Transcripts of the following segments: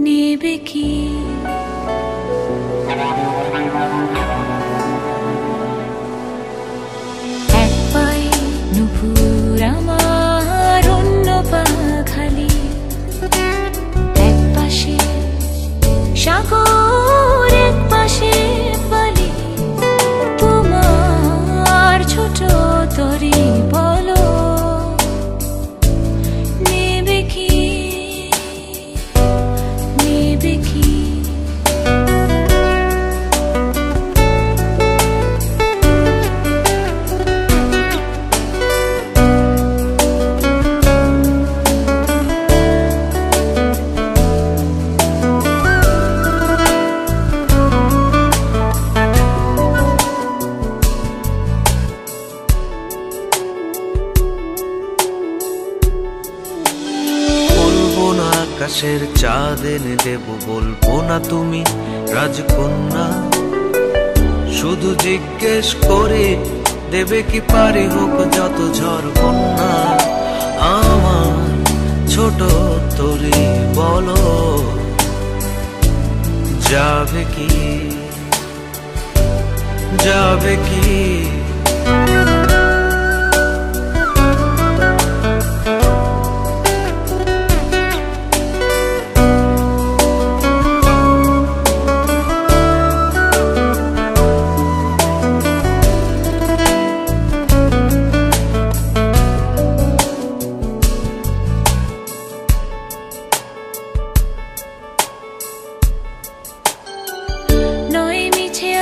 নেবে কি এক পায়ে নুপুর আমার অন্য পা খালি এক পাশে সাগর এক পাশে বালি তোমার ছোট তরি বলো নেবে কি নেবে কি আকাশের চাঁদ এনে দেব বলবো না তুমি রাজকন্যা শুধু জিজ্ঞেস করে দেবে কি পারি হোক যত ঝড় বন্যা আমার ছোট তরি বলো যাবে কি যাবে কি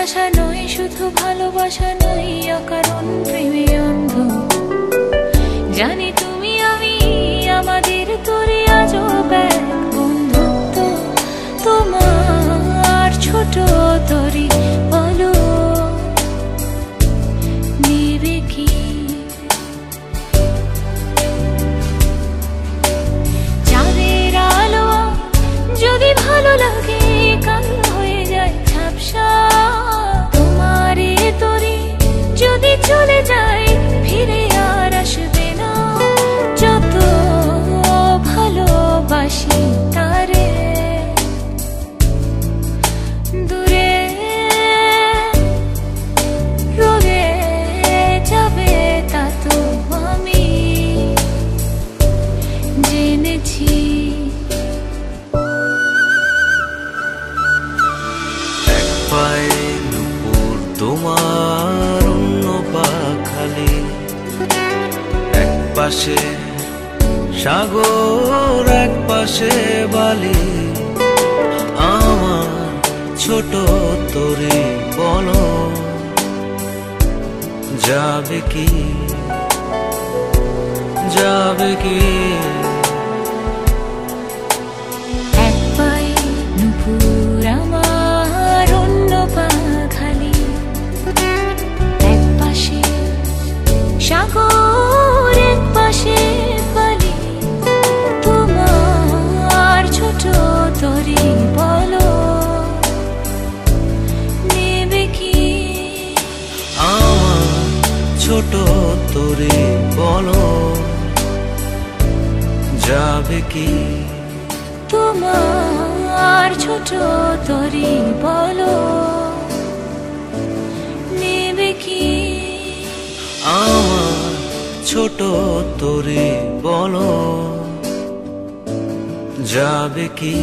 আশা নয় শুধু ভালোবাসা নয় অকারণ প্রেমে অন্ধ জানি তুমি আমি আমাদের তরি আজব এক বন্ধুত্ব তোমার ছোট তরি বলো নেবে কি চাঁদের আলো যদি ভালো লাগে কাল হয়ে যায় ঝাপসা যদি চলে যায় ফিরে আর আসবে না যত ভালোবাসি তারে দূরে রয়ে যাবে তা তো আমি জেনেছি এক পায়ে নুপুর তোমার এক পাশে সাগর এক পাশে বালি আমার ছোট তরি বলো যাবে কি যাবে কি এক পায়ে নুপুর আমার অন্য পা খালি এক পাশে সাগর এক পাশে বালি তোমার ছোট তরি বলো নেবে কি আমার ছোট তরি বলো যাবে কি তোমার ছোট তরি বলো নেবে কি আমার ছোট তরি বলো যাবে কি।